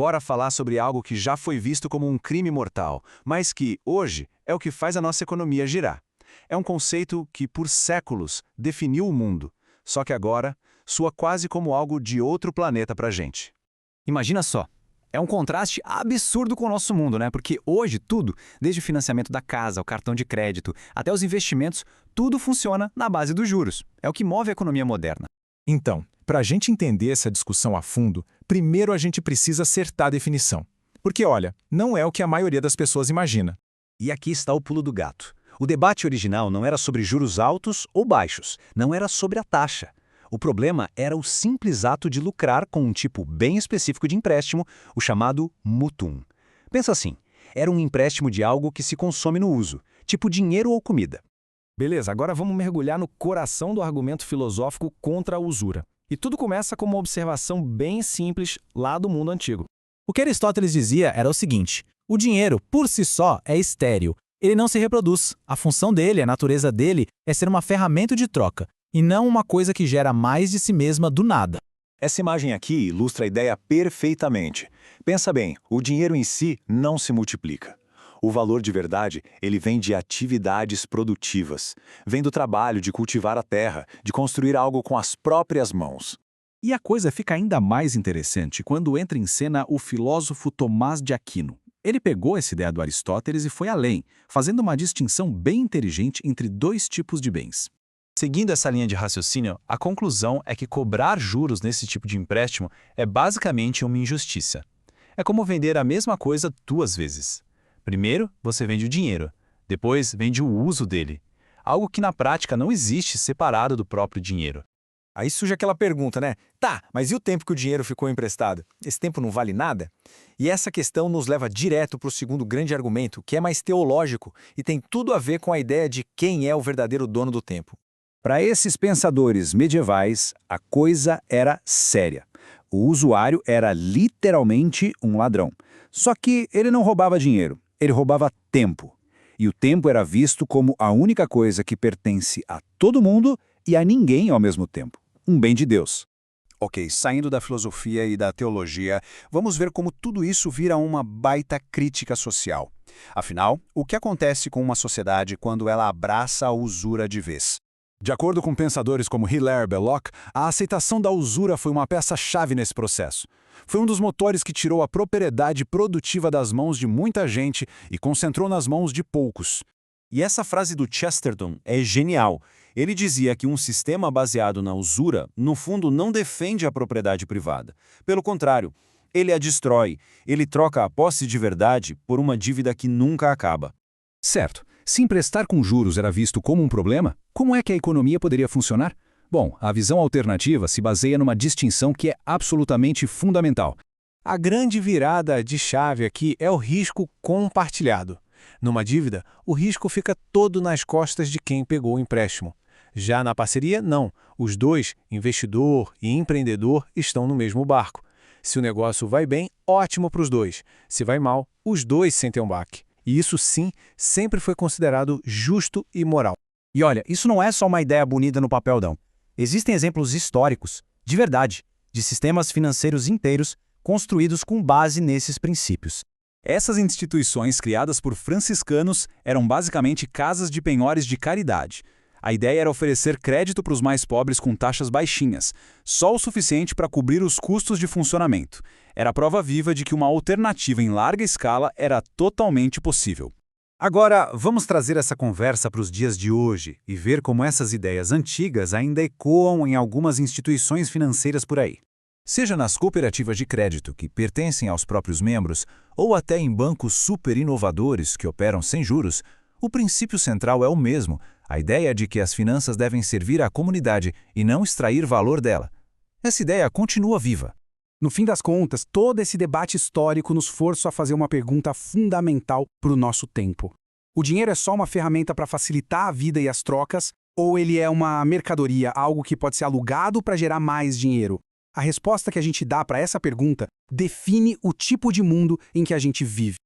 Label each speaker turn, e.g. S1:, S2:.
S1: bora falar sobre algo que já foi visto como um crime mortal, mas que, hoje, é o que faz a nossa economia girar. É um conceito que, por séculos, definiu o mundo, só que agora soa quase como algo de outro planeta pra gente.
S2: Imagina só, é um contraste absurdo com o nosso mundo, né? Porque hoje tudo, desde o financiamento da casa, o cartão de crédito, até os investimentos, tudo funciona na base dos juros. É o que move a economia moderna.
S3: Então, para a gente entender essa discussão a fundo, primeiro a gente precisa acertar a definição. Porque, olha, não é o que a maioria das pessoas imagina.
S4: E aqui está o pulo do gato. O debate original não era sobre juros altos ou baixos, não era sobre a taxa. O problema era o simples ato de lucrar com um tipo bem específico de empréstimo, o chamado mutum. Pensa assim, era um empréstimo de algo que se consome no uso, tipo dinheiro ou comida.
S5: Beleza, agora vamos mergulhar no coração do argumento filosófico contra a usura. E tudo começa com uma observação bem simples lá do mundo antigo.
S6: O que Aristóteles dizia era o seguinte: o dinheiro, por si só, é estéril. Ele não se reproduz. A função dele, a natureza dele, é ser uma ferramenta de troca, e não uma coisa que gera mais de si mesma do nada.
S4: Essa imagem aqui ilustra a ideia perfeitamente. Pensa bem, o dinheiro em si não se multiplica. O valor de verdade, ele vem de atividades produtivas. Vem do trabalho de cultivar a terra, de construir algo com as próprias mãos.
S7: E a coisa fica ainda mais interessante quando entra em cena o filósofo Tomás de Aquino. Ele pegou essa ideia do Aristóteles e foi além, fazendo uma distinção bem inteligente entre dois tipos de bens.
S1: Seguindo essa linha de raciocínio, a conclusão é que cobrar juros nesse tipo de empréstimo é basicamente uma injustiça. É como vender a mesma coisa duas vezes. Primeiro, você vende o dinheiro, depois vende o uso dele. Algo que na prática não existe separado do próprio dinheiro.
S2: Aí surge aquela pergunta, né? Tá, mas e o tempo que o dinheiro ficou emprestado? Esse tempo não vale nada? E essa questão nos leva direto para o segundo grande argumento, que é mais teológico e tem tudo a ver com a ideia de quem é o verdadeiro dono do tempo.
S4: Para esses pensadores medievais, a coisa era séria. O usuário era literalmente um ladrão. Só que ele não roubava dinheiro, ele roubava tempo. E o tempo era visto como a única coisa que pertence a todo mundo e a ninguém ao mesmo tempo. Um bem de Deus. Ok, saindo da filosofia e da teologia, vamos ver como tudo isso vira uma baita crítica social. Afinal, o que acontece com uma sociedade quando ela abraça a usura de vez?
S3: De acordo com pensadores como Hilaire Belloc, a aceitação da usura foi uma peça-chave nesse processo. Foi um dos motores que tirou a propriedade produtiva das mãos de muita gente e concentrou nas mãos de poucos.
S8: E essa frase do Chesterton é genial. Ele dizia que um sistema baseado na usura, no fundo, não defende a propriedade privada. Pelo contrário, ele a destrói. Ele troca a posse de verdade por uma dívida que nunca acaba.
S7: Certo. Se emprestar com juros era visto como um problema, como é que a economia poderia funcionar? Bom, a visão alternativa se baseia numa distinção que é absolutamente fundamental.
S5: A grande virada de chave aqui é o risco compartilhado. Numa dívida, o risco fica todo nas costas de quem pegou o empréstimo. Já na parceria, não. Os dois, investidor e empreendedor, estão no mesmo barco. Se o negócio vai bem, ótimo para os dois. Se vai mal, os dois sentem um baque. E isso, sim, sempre foi considerado justo e moral.
S6: E olha, isso não é só uma ideia bonita no papel, não. Existem exemplos históricos, de verdade, de sistemas financeiros inteiros construídos com base nesses princípios.
S7: Essas instituições criadas por franciscanos eram basicamente casas de penhores de caridade. A ideia era oferecer crédito para os mais pobres com taxas baixinhas, só o suficiente para cobrir os custos de funcionamento. Era a prova viva de que uma alternativa em larga escala era totalmente possível.
S1: Agora, vamos trazer essa conversa para os dias de hoje e ver como essas ideias antigas ainda ecoam em algumas instituições financeiras por aí.
S7: Seja nas cooperativas de crédito que pertencem aos próprios membros, ou até em bancos super inovadores que operam sem juros, o princípio central é o mesmo, a ideia de que as finanças devem servir à comunidade e não extrair valor dela. Essa ideia continua viva.
S9: No fim das contas, todo esse debate histórico nos força a fazer uma pergunta fundamental para o nosso tempo. O dinheiro é só uma ferramenta para facilitar a vida e as trocas, ou ele é uma mercadoria, algo que pode ser alugado para gerar mais dinheiro? A resposta que a gente dá para essa pergunta define o tipo de mundo em que a gente vive.